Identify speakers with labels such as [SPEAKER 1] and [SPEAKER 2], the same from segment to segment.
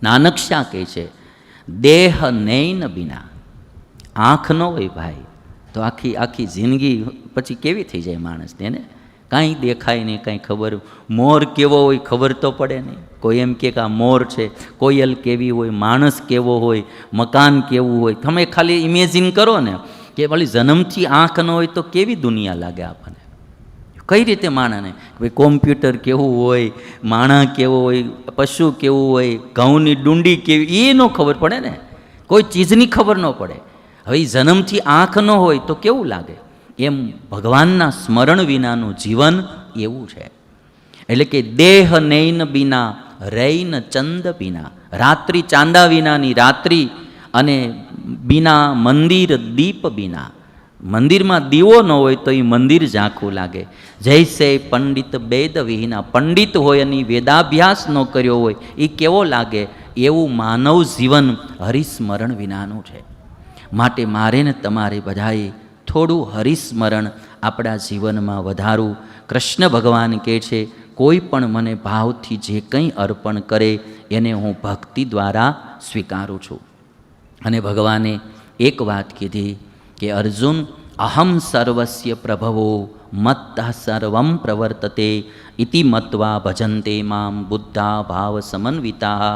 [SPEAKER 1] નાનક શા કહે છે, દેહ નૈન બિના, આંખ ન હોય ભાઈ તો આખી જિંદગી પછી કેવી થઈ જાય માણસને ને? કાંઈ દેખાય નહીં, કાંઈ ખબર. મોર કેવો હોય ખબર તો પડે નહીં. કોઈ એમ કે આ મોર છે, કોયલ કેવી હોય, માણસ કેવો હોય, મકાન કેવું હોય. તમે ખાલી ઇમેજિન કરો ને કે ભલે જન્મથી આંખ ન હોય તો કેવી દુનિયા લાગે આપણને. કઈ રીતે માણસને ભાઈ કોમ્પ્યુટર કેવું હોય, માણસ કેવો હોય, પશુ કેવું હોય, ઘઉંની ડુંડી કેવી, એ ન ખબર પડે ને. કોઈ ચીજની ખબર ન પડે. હવે જન્મથી આંખ ન હોય તો કેવું લાગે? એમ ભગવાનના સ્મરણ વિનાનું જીવન એવું છે. એટલે કે દેહ નૈન બિના રૈન ચંદ બિના, રાત્રિ ચાંદા વિનાની રાત્રિ, અને બિના મંદિર દીપ બિના, મંદિરમાં દીવો ન હોય તો એ મંદિર ઝાંખું લાગે. જૈસે પંડિત વેદ વિહીના, પંડિત હોય અને વેદાભ્યાસ ન કર્યો હોય એ કેવો લાગે? એવું માનવ જીવન હરિસ્મરણ વિનાનું છે. માટે મારે ને તમારે બધાએ થોડું હરિસ્મરણ આપણા જીવનમાં વધારવું. કૃષ્ણ ભગવાન કહે છે, કોઈ પણ મને ભાવથી જે કંઈ અર્પણ કરે એને હું ભક્તિ દ્વારા સ્વીકારું છું. અને ભગવાને એક વાત કીધી કે અર્જુન, અહમ સર્વસ્ય પ્રભવો મત્તઃ સર્વં પ્રવર્તતે ઇતિ મત્વા ભજન્તે મામ બુદ્ધા ભાવ સમન્વિતા.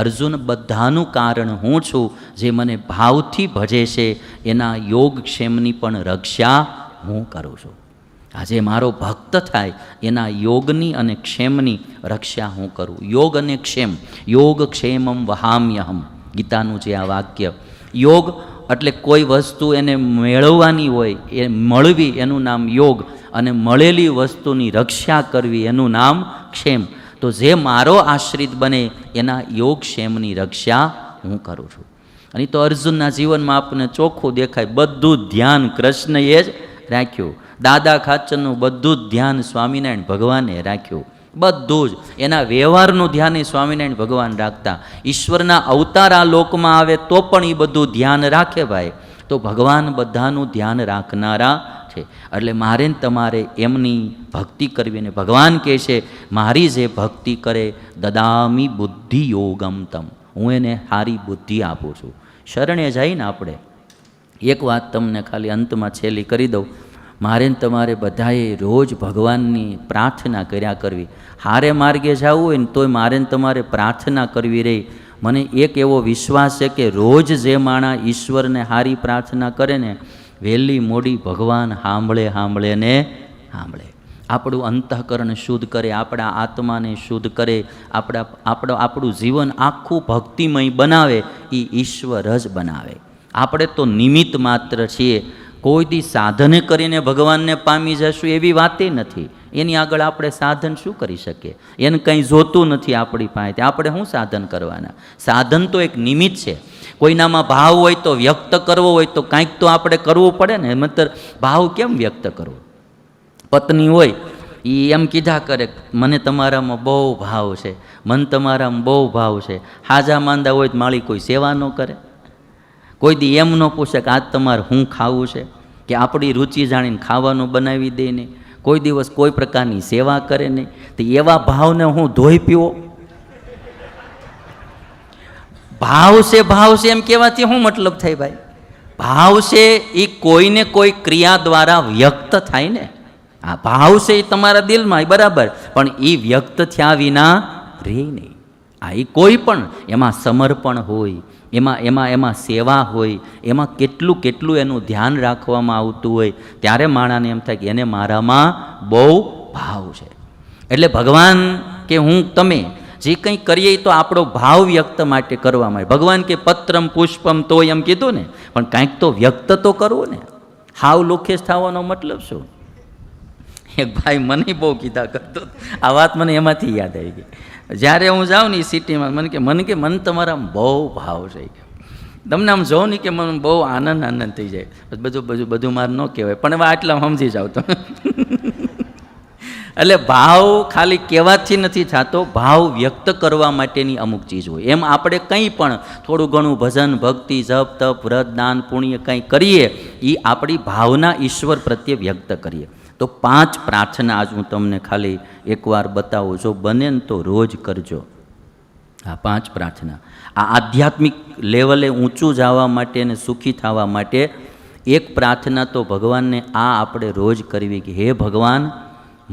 [SPEAKER 1] અર્જુન, બધાનું કારણ હું છું. જે મને ભાવથી ભજે છે એના યોગક્ષેમની પણ રક્ષા હું કરું છું. આજે મારો ભક્ત થાય એના યોગની અને ક્ષેમની રક્ષા હું કરું. યોગ અને ક્ષેમ, યોગ ક્ષેમમ વહામ્યહમ, ગીતાનું જે આ વાક્ય. યોગ એટલે કોઈ વસ્તુ એને મેળવવાની હોય, એ મળવી એનું નામ યોગ, અને મળેલી વસ્તુની રક્ષા કરવી એનું નામ ક્ષેમ. તો જે મારો આશ્રિત બને એના યોગ ક્ષેમની રક્ષા હું કરું છું. અને તો અર્જુનના જીવનમાં આપણને ચોખ્ખું દેખાય. બધું ધ્યાન કૃષ્ણએ જ રાખ્યું. દાદા ખાચરનું બધું જ ધ્યાન સ્વામિનારાયણ ભગવાને રાખ્યું. બધું જ એના વ્યવહારનું ધ્યાન એ સ્વામિનારાયણ ભગવાન રાખતા. ઈશ્વરના અવતાર આ લોકમાં આવે તો પણ એ બધું ધ્યાન રાખે ભાઈ. તો ભગવાન બધાનું ધ્યાન રાખનારા છે. એટલે મારે ને તમારે એમની ભક્તિ કરવી. અને ભગવાન કહે છે, મારી જે ભક્તિ કરે દદામી બુદ્ધિ યોગમ તમ, હું એને સારી બુદ્ધિ આપું છું. શરણે જઈને આપણે એક વાત તમને ખાલી અંતમાં છેલ્લી કરી દઉં. મારે ને તમારે બધાએ રોજ ભગવાનની પ્રાર્થના કર્યા કરવી. હારે માર્ગે જવું હોય ને તોય મારે ને તમારે પ્રાર્થના કરવી રહી. મને એક એવો વિશ્વાસ છે કે રોજ જે માણસ ઈશ્વરને હારી પ્રાર્થના કરે ને, વહેલી મોડી ભગવાન સાંભળે ને સાંભળે. આપણું અંતઃકરણ શુદ્ધ કરે, આપણા આત્માને શુદ્ધ કરે, આપણું જીવન આખું ભક્તિમય બનાવે. એ ઈશ્વર જ બનાવે. આપણે તો નિમિત્ત માત્ર છીએ. કોઈ દી સાધન કરીને ભગવાનને પામી જશું એવી વાતે નથી. એની આગળ આપણે સાધન શું કરી શકીએ? એને કંઈ જોતું નથી આપણી પાસે. આપણે શું સાધન કરવાના? સાધન તો એક નિમિત્ત છે. કોઈનામાં ભાવ હોય તો વ્યક્ત કરવો હોય તો કાંઈક તો આપણે કરવું પડે ને. મતલબ ભાવ કેમ વ્યક્ત કરવો? પત્ની હોય એ એમ કીધા કરે, મને તમારામાં બહુ ભાવ છે, મને તમારામાં બહુ ભાવ છે. હાજા માંદા હોય તો માળી કોઈ સેવા ન કરે. કોઈ દી એમ ન પૂછે કે આજ તમારે શું ખાવું છે, કે આપણી રુચિ જાણીને ખાવાનું બનાવી દે નહીં. કોઈ દિવસ કોઈ પ્રકારની સેવા કરે નહીં. તો એવા ભાવને હું ધોઈ પીવો? ભાવ છે એમ કહેવાથી શું મતલબ થાય ભાઈ? ભાવ છે એ કોઈને કોઈ ક્રિયા દ્વારા વ્યક્ત થાય ને. આ ભાવ છે એ તમારા દિલમાં બરાબર, પણ એ વ્યક્ત થયા વિના રહે નહીં. આ એ કોઈ પણ એમાં સમર્પણ હોય, એમાં સેવા હોય, એમાં કેટલું એનું ધ્યાન રાખવામાં આવતું હોય, ત્યારે માણસને એમ થાય કે એને મારામાં બહુ ભાવ છે. એટલે ભગવાન કે હું તમે જે કંઈ કરીએ તો આપણો ભાવ વ્યક્ત માટે કરવામાં આવે. ભગવાન કે પત્રમ પુષ્પમ તો એમ કીધું ને, પણ કાંઈક તો વ્યક્ત તો કરવું ને. હાવ લોખેશ થવાનો મતલબ શું? એક ભાઈ મને બહુ કીધા કરતો, આ વાત મને એમાંથી યાદ આવી ગઈ. જ્યારે હું જાઉં ને એ સિટીમાં મને કે મને તમારામાં બહુ ભાવ છે. તમને આમ જોઉં ને કે મને બહુ આનંદ થઈ જાય. બધું મારે ન કહેવાય, પણ હવે આટલા સમજી જાવ તો. એટલે ભાવ ખાલી કહેવાથી નથી થતો, ભાવ વ્યક્ત કરવા માટેની અમુક ચીજ હોય. એમ આપણે કંઈ પણ થોડું ઘણું ભજન, ભક્તિ, જપ, તપ, વ્રત, દાન, પુણ્ય કંઈ કરીએ, એ આપણી ભાવના ઈશ્વર પ્રત્યે વ્યક્ત કરીએ. તો 5 પ્રાર્થના આજ હું તમને ખાલી એકવાર બતાવું. જો બને ને તો રોજ કરજો. આ 5 પ્રાર્થના. આ આધ્યાત્મિક લેવલે ઊંચું જવા માટે અને સુખી થવા માટે એક પ્રાર્થના તો ભગવાનને આ આપણે રોજ કરવી કે હે ભગવાન,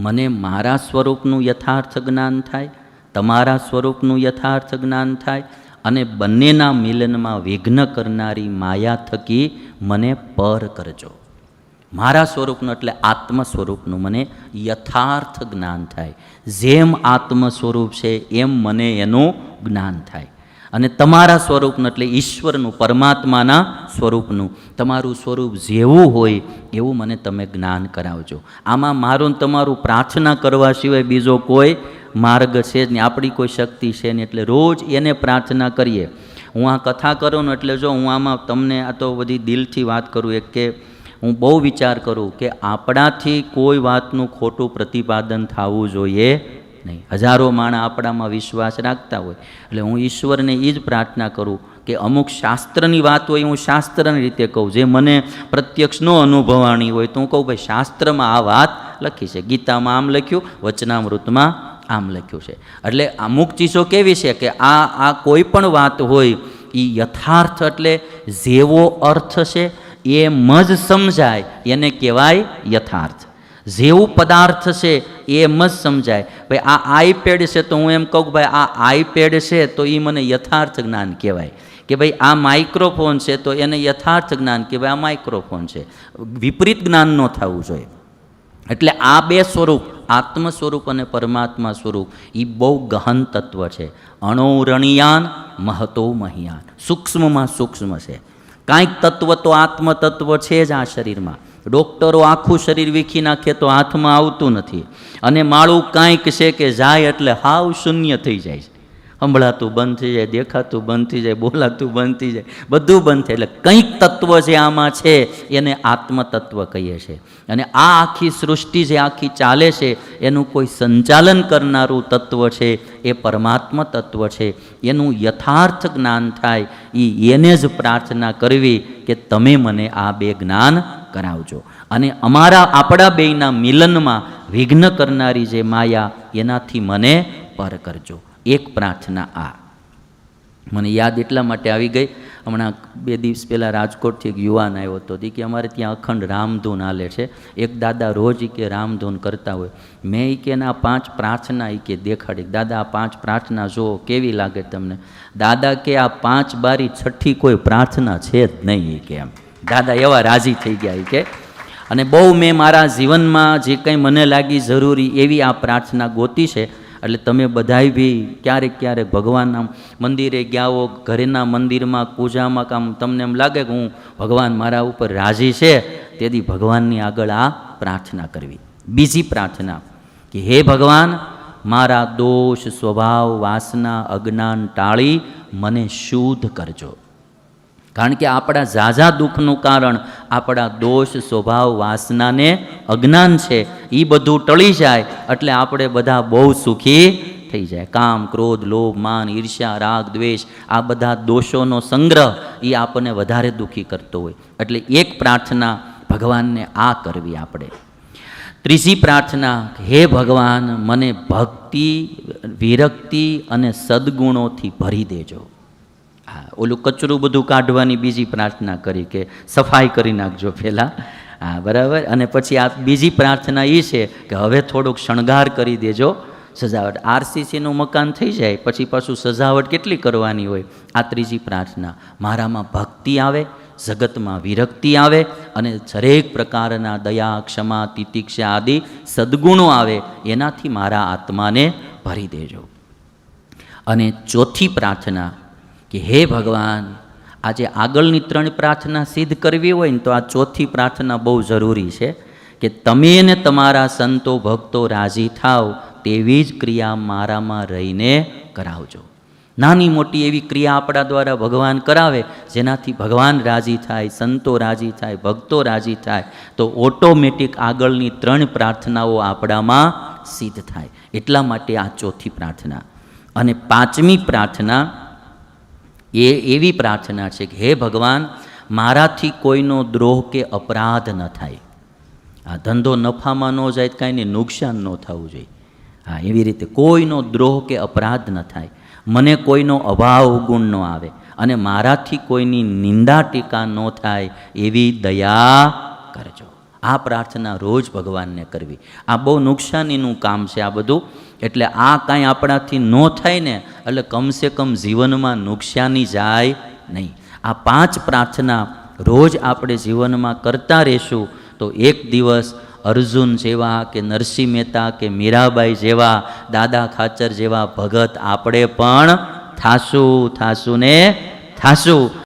[SPEAKER 1] મને મારા સ્વરૂપનું યથાર્થ જ્ઞાન થાય, તમારા સ્વરૂપનું યથાર્થ જ્ઞાન થાય, અને બંનેના મિલનમાં વિઘ્ન કરનારી માયા થકી મને પર કરજો. મારા સ્વરૂપનું એટલે આત્મ સ્વરૂપનું મને યથાર્થ જ્ઞાન થાય. જેમ આત્મ સ્વરૂપ છે એમ મને એનું જ્ઞાન થાય. અને તમારા સ્વરૂપનું એટલે ઈશ્વરનું, પરમાત્માના સ્વરૂપનું, તમારું સ્વરૂપ જેવું હોય એવું મને તમે જ્ઞાન કરાવજો. આમાં મારું ને તમારું પ્રાર્થના કરવા સિવાય બીજો કોઈ માર્ગ છે જ નહીં. આપણી કોઈ શક્તિ છે નહીં. એટલે રોજ એને પ્રાર્થના કરીએ. હું આ કથા કરું ને એટલે જો હું આમાં તમને આ તો બધી દિલથી વાત કરું, એક કે હું બહુ વિચાર કરું કે આપણાથી કોઈ વાતનું ખોટું પ્રતિપાદન થવું જોઈએ નહીં. હજારો માણસ આપણામાં વિશ્વાસ રાખતા હોય એટલે હું ઈશ્વરને એ જ પ્રાર્થના કરું કે અમુક શાસ્ત્રની વાત હોય હું શાસ્ત્રની રીતે કહું. જે મને પ્રત્યક્ષ ન અનુભવાણી હોય તો હું કહું ભાઈ શાસ્ત્રમાં આ વાત લખી છે, ગીતામાં આમ લખ્યું, વચનામૃતમાં આમ લખ્યું છે. એટલે અમુક ચીજો કેવી છે કે આ કોઈ પણ વાત હોય એ યથાર્થ એટલે જેવો અર્થ છે એમ જ સમજાય એને કહેવાય યથાર્થ. જેવું પદાર્થ છે એમ જ સમજાય. ભાઈ આ આઈપેડ છે તો હું એમ કહું કે ભાઈ આ આઈપેડ છે તો એ મને યથાર્થ જ્ઞાન કહેવાય. કે ભાઈ આ માઇક્રોફોન છે તો એને યથાર્થ જ્ઞાન કે ભાઈ આ માઇક્રોફોન છે. વિપરીત જ્ઞાન ન થવું જોઈએ. એટલે આ બે સ્વરૂપ, આત્મ સ્વરૂપ અને પરમાત્મા સ્વરૂપ, એ બહુ ગહન તત્વ છે. અણોરણિયાન મહતો મહિયાન, સૂક્ષ્મમાં સૂક્ષ્મ છે. કાંઈક તત્વ તો આત્મ તત્વ છે જ આ શરીરમાં. ડૉક્ટરો આખું શરીર વીખી નાખે તો હાથમાં આવતું નથી. અને માળું કાંઈક છે કે જાય એટલે હાવ શૂન્ય થઈ જાય છે. સંભળાતું બંધ થઈ જાય, દેખાતું બંધ થઈ જાય, બોલાતું બંધ થઈ જાય, બધું બંધ થાય. એટલે કંઈક તત્વ જે આમાં છે એને આત્મ તત્વ કહીએ છીએ. અને આ આખી સૃષ્ટિ જે આખી ચાલે છે એનું કોઈ સંચાલન કરનારું તત્વ છે એ પરમાત્મા તત્વ છે. એનું યથાર્થ જ્ઞાન થાય એને જ પ્રાર્થના કરવી કે તમે મને આ બે જ્ઞાન કરાવજો. અને આપણા બેયના મિલનમાં વિઘ્ન કરનારી જે માયા એનાથી મને પર કરજો. એક પ્રાર્થના આ મને યાદ એટલા માટે આવી ગઈ. હમણાં 2 દિવસ પહેલાં રાજકોટથી એક યુવાન આવ્યો હતો કે અમારે ત્યાં અખંડ રામધૂન હાલે છે. એક દાદા રોજ કે રામધૂન કરતા હોય. મેં કે એના 5 પ્રાર્થના કે દેખાડી. દાદા આ 5 પ્રાર્થના જુઓ કેવી લાગે તમને. દાદા કે આ 5 બારી છઠ્ઠી કોઈ પ્રાર્થના છે જ નહીં કે એમ. દાદા એવા રાજી થઈ ગયા કે. અને બહુ મેં મારા જીવનમાં જે કંઈ મને લાગી જરૂરી એવી આ પ્રાર્થના ગોતી છે. એટલે તમે બધાય બી ક્યારેક ક્યારેક ભગવાનના મંદિરે ગયા હો, ઘરેના મંદિરમાં પૂજામાં કામ તમને એમ લાગે કે હું ભગવાન મારા ઉપર રાજી છે, તેથી ભગવાનની આગળ આ પ્રાર્થના કરવી. બીજી પ્રાર્થના કે હે ભગવાન, મારા દોષ, સ્વભાવ, વાસના, અજ્ઞાન ટાળી મને શુદ્ધ કરજો. કારણ કે આપણા ઝાઝા દુઃખનું કારણ આપણા દોષ, સ્વભાવ, વાસનાને અજ્ઞાન છે. એ બધું ટળી જાય એટલે આપણે બધા બહુ સુખી થઈ જાય. કામ, ક્રોધ, લોભ, માન, ઈર્ષ્યા, રાગ, દ્વેષ આ બધા દોષોનો સંગ્રહ એ આપણને વધારે દુઃખી કરતો હોય. એટલે એક પ્રાર્થના ભગવાનને આ કરવી આપણે. ત્રીજી પ્રાર્થના, હે ભગવાન, મને ભક્તિ, વિરક્તિ અને સદ્ગુણોથી ભરી દેજો. હા, ઓલું કચરું બધું કાઢવાની બીજી પ્રાર્થના કરી કે સફાઈ કરી નાખજો પહેલાં. હા, બરાબર. અને પછી આ બીજી પ્રાર્થના એ છે કે હવે થોડોક શણગાર કરી દેજો, સજાવટ. આરસીસીનું મકાન થઈ જાય પછી પાછું સજાવટ કેટલી કરવાની હોય. આ ત્રીજી પ્રાર્થના. મારામાં ભક્તિ આવે, જગતમાં વિરક્તિ આવે અને દરેક પ્રકારના દયા, ક્ષમા, તિતિક્ષા આદિ સદ્ગુણો આવે, એનાથી મારા આત્માને ભરી દેજો. અને ચોથી પ્રાર્થના કે હે ભગવાન, આજે આગળની 3 પ્રાર્થના સિદ્ધ કરવી હોય ને તો આ ચોથી પ્રાર્થના બહુ જરૂરી છે કે તમે ને તમારા સંતો ભક્તો રાજી થાવ તેવી જ ક્રિયા મારામાં રહીને કરાવજો. નાની મોટી એવી ક્રિયા આપણા દ્વારા ભગવાન કરાવે જેનાથી ભગવાન રાજી થાય, સંતો રાજી થાય, ભક્તો રાજી થાય તો ઓટોમેટિક આગળની 3 પ્રાર્થનાઓ આપણામાં સિદ્ધ થાય. એટલા માટે આ ચોથી પ્રાર્થના. અને 5મી પ્રાર્થના એ એવી પ્રાર્થના છે કે હે ભગવાન, મારાથી કોઈનો દ્રોહ કે અપરાધ ન થાય. આ ધંધો નફામાં ન જાય, કાંઈને નુકસાન ન થવું જોઈએ. હા, એવી રીતે કોઈનો દ્રોહ કે અપરાધ ન થાય. મને કોઈનો અભાવ ગુણ ન આવે અને મારાથી કોઈની નિંદા ટીકા ન થાય એવી દયા કરજો. આ પ્રાર્થના રોજ ભગવાનને કરવી. આ બહુ નુકસાનીનું કામ છે આ બધું. એટલે આ કાંઈ આપણાથી ન થાય ને એટલે કમસે કમ જીવનમાં નુકસાની જાય નહીં. આ 5 પ્રાર્થના રોજ આપણે જીવનમાં કરતા રહેશું તો એક દિવસ અર્જુન જેવા કે નરસિંહ મહેતા કે મીરાબાઈ જેવા, દાદા ખાચર જેવા ભગત આપણે પણ થાશું ને થાશું.